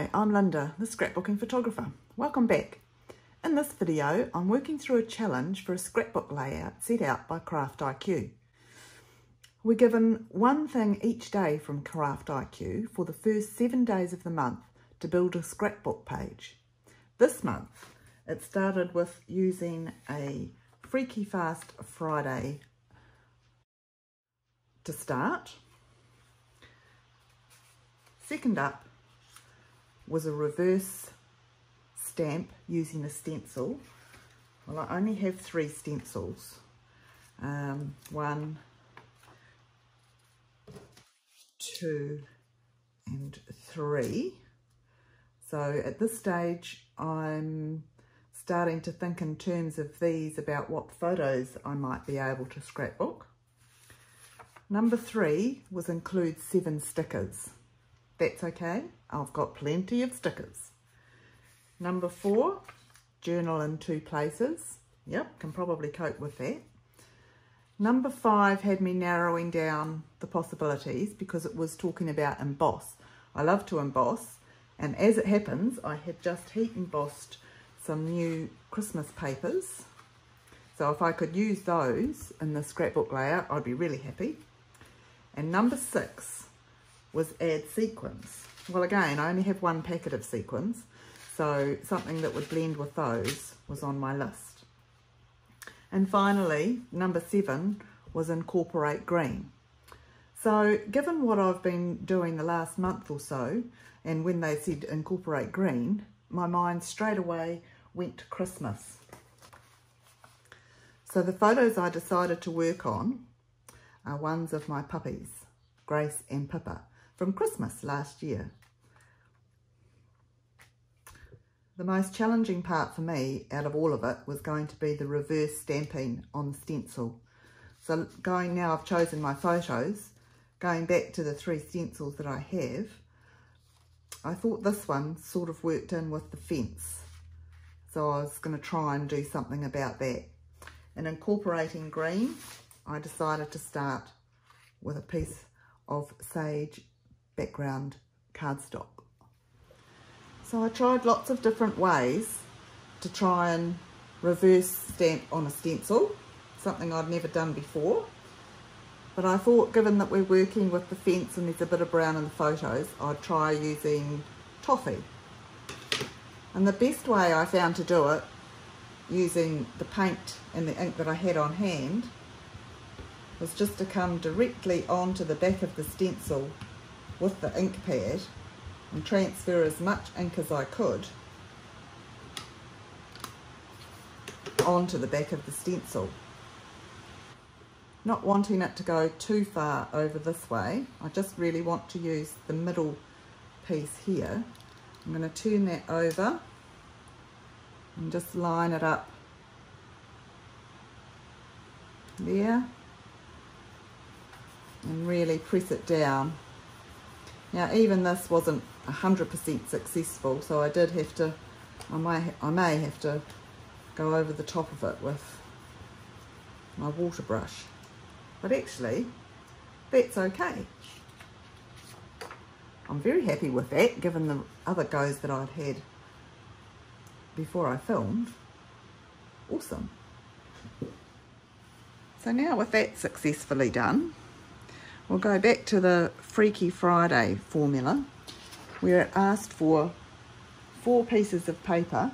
Hi, I'm Linda, the scrapbooking photographer. Welcome back. In this video, I'm working through a challenge for a scrapbook layout set out by Craft IQ. We're given one thing each day from Craft IQ for the first 7 days of the month to build a scrapbook page. This month, it started with using a Freaky Fast Friday to start. Second up was a reverse stamp using a stencil. Well, I only have 3 stencils. 1, 2 and 3. So at this stage I'm starting to think in terms of these about what photos I might be able to scrapbook. Number 3 was include 7 stickers. That's okay, I've got plenty of stickers. Number 4, journal in 2 places. Yep, can probably cope with that. Number 5 had me narrowing down the possibilities because it was talking about emboss. I love to emboss, and as it happens, I had just heat embossed some new Christmas papers. So if I could use those in the scrapbook layout, I'd be really happy. And number 6 was add sequins. Well, again, I only have 1 packet of sequins, so something that would blend with those was on my list. And finally, number 7 was incorporate green. So given what I've been doing the last month or so, and when they said incorporate green, my mind straight away went to Christmas. So the photos I decided to work on are ones of my puppies, Grace and Pippa, from Christmas last year. The most challenging part for me out of all of it was going to be the reverse stamping on the stencil. So now I've chosen my photos, going back to the 3 stencils that I have, I thought this one sort of worked in with the fence. So I was going to try and do something about that. And incorporating green, I decided to start with a piece of sage background cardstock. So I tried lots of different ways to try and reverse stamp on a stencil, something I'd never done before. But I thought, given that we're working with the fence and there's a bit of brown in the photos, I'd try using toffee. And the best way I found to do it, using the paint and the ink that I had on hand, was just to come directly onto the back of the stencil with the ink pad and transfer as much ink as I could onto the back of the stencil. Not wanting it to go too far over this way, I just really want to use the middle piece here. I'm going to turn that over and just line it up there and really press it down. Now even this wasn't 100% successful, so I did have to, I may have to go over the top of it with my water brush. But actually, that's okay. I'm very happy with that, given the other goes that I'd had before I filmed. Awesome. So now with that successfully done, we'll go back to the Freaky Friday formula, where it asked for 4 pieces of paper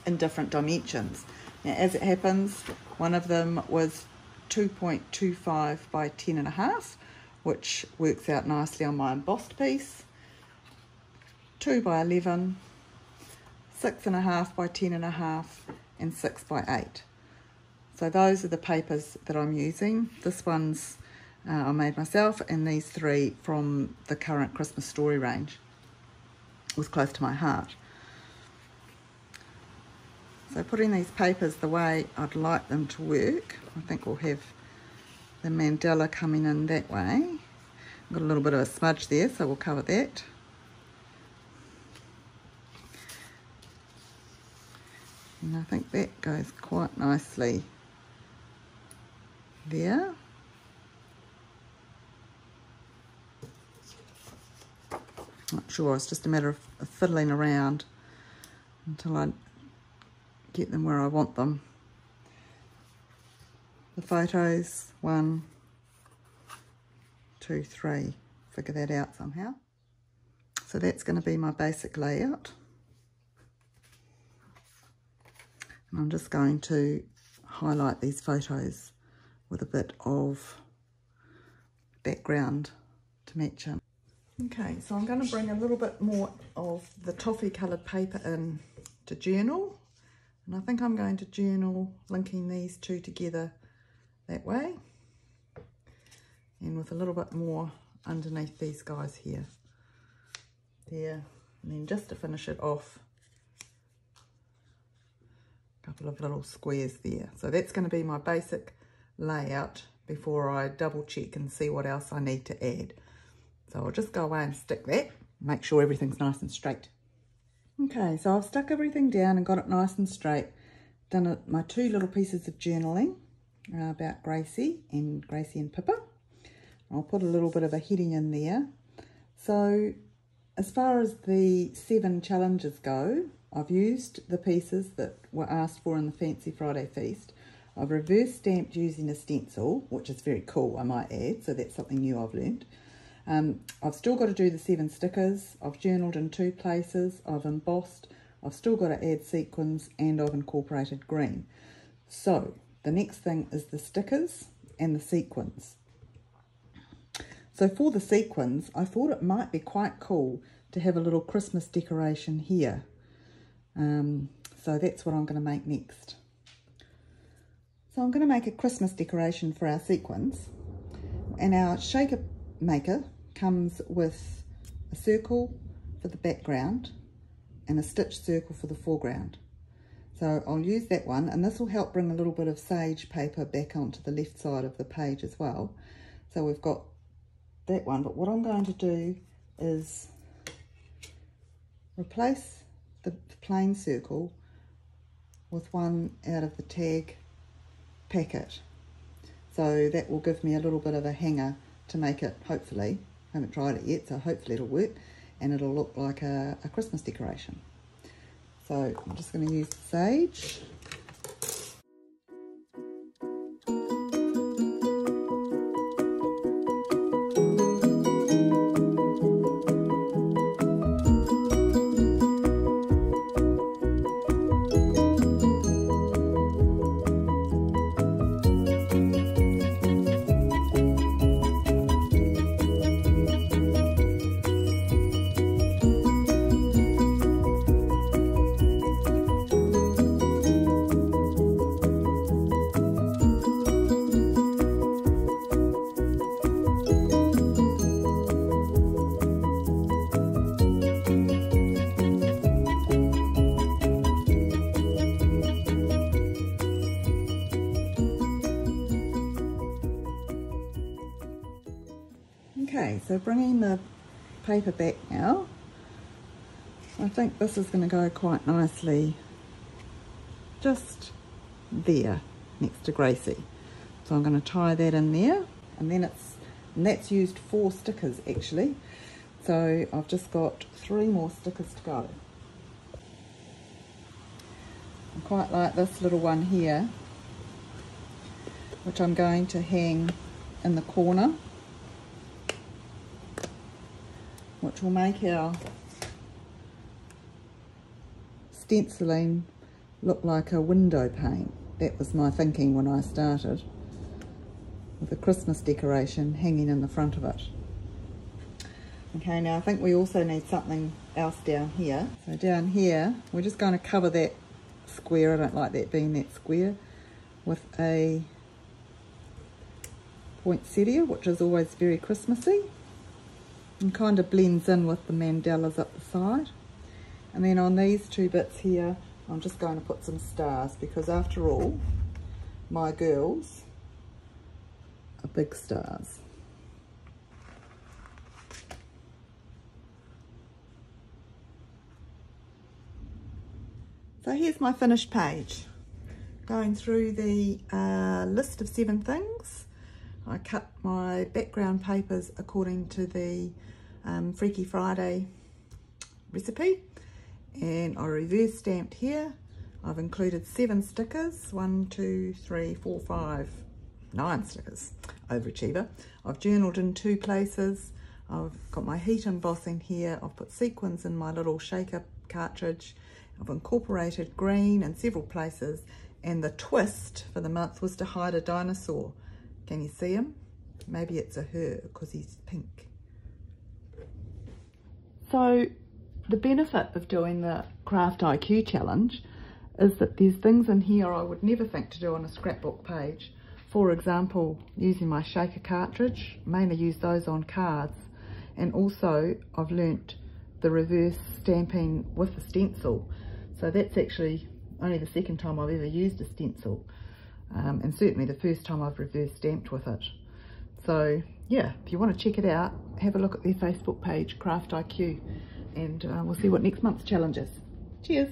in different dimensions. Now, as it happens, one of them was 2.25 by 10.5, which works out nicely on my embossed piece. 2 by 11, 6.5 by 10.5, and 6 by 8. So those are the papers that I'm using. This one's I made myself, and these 3 from the current Christmas Story range. It was close to my heart. So putting these papers the way I'd like them to work, I think we'll have the mandala coming in that way. Got a little bit of a smudge there, so we'll cover that. And I think that goes quite nicely there. Not sure, it's just a matter of fiddling around until I get them where I want them. The photos, 1, 2, 3, figure that out somehow. So that's going to be my basic layout. And I'm just going to highlight these photos with a bit of background to match them. Okay, so I'm going to bring a little bit more of the toffee coloured paper in to journal. And I think I'm going to journal linking these two together that way. And with a little bit more underneath these guys here. There. And then just to finish it off, a couple of little squares there. So that's going to be my basic layout before I double check and see what else I need to add. So I'll just go away and stick that, make sure everything's nice and straight. Okay, so I've stuck everything down and got it nice and straight. Done my 2 little pieces of journaling about Gracie and Pippa. I'll put a little bit of a heading in there. So as far as the 7 challenges go, I've used the pieces that were asked for in the Fancy Friday Feast. I've reverse stamped using a stencil, which is very cool, I might add, so that's something new I've learned. I've still got to do the 7 stickers. I've journaled in 2 places. I've embossed. I've still got to add sequins, and I've incorporated green. So the next thing is the stickers and the sequins. So for the sequins, I thought it might be quite cool to have a little Christmas decoration here. So that's what I'm going to make next. So I'm going to make a Christmas decoration for our sequins. And our shaker maker comes with a circle for the background and a stitch circle for the foreground. So I'll use that one, and this will help bring a little bit of sage paper back onto the left side of the page as well. So we've got that one, but what I'm going to do is replace the plain circle with one out of the tag packet. So that will give me a little bit of a hanger to make it, hopefully, I haven't tried it yet, so hopefully it'll work and it'll look like a Christmas decoration. So I'm just going to use the sage. Okay, so bringing the paper back now, I think this is going to go quite nicely just there next to Gracie. So I'm going to tie that in there, and then that's used 4 stickers actually. So I've just got 3 more stickers to go. I quite like this little one here, which I'm going to hang in the corner, which will make our stenciling look like a window pane. That was my thinking when I started, with a Christmas decoration hanging in the front of it. Okay, now I think we also need something else down here. So down here, we're just going to cover that square, I don't like that being that square, with a poinsettia, which is always very Christmassy, and kind of blends in with the mandalas up the side. And then on these 2 bits here, I'm just going to put some stars, because after all, my girls are big stars. So here's my finished page. Going through the list of 7 things. I cut my background papers according to the Freaky Friday recipe. And I reverse stamped here. I've included 7 stickers, 1, 2, 3, 4, 5, 9 stickers, overachiever. I've journaled in 2 places. I've got my heat embossing here. I've put sequins in my little shaker cartridge. I've incorporated green in several places. And the twist for the month was to hide a dinosaur. Can you see him? Maybe it's a her because he's pink. So the benefit of doing the Craft IQ challenge is that there's things in here I would never think to do on a scrapbook page. For example, using my shaker cartridge, mainly use those on cards. And also I've learnt the reverse stamping with a stencil. So that's actually only the second time I've ever used a stencil. And certainly the first time I've reverse stamped with it. So yeah, if you want to check it out, have a look at their Facebook page, Craft IQ, and we'll see what next month's challenge is. Cheers!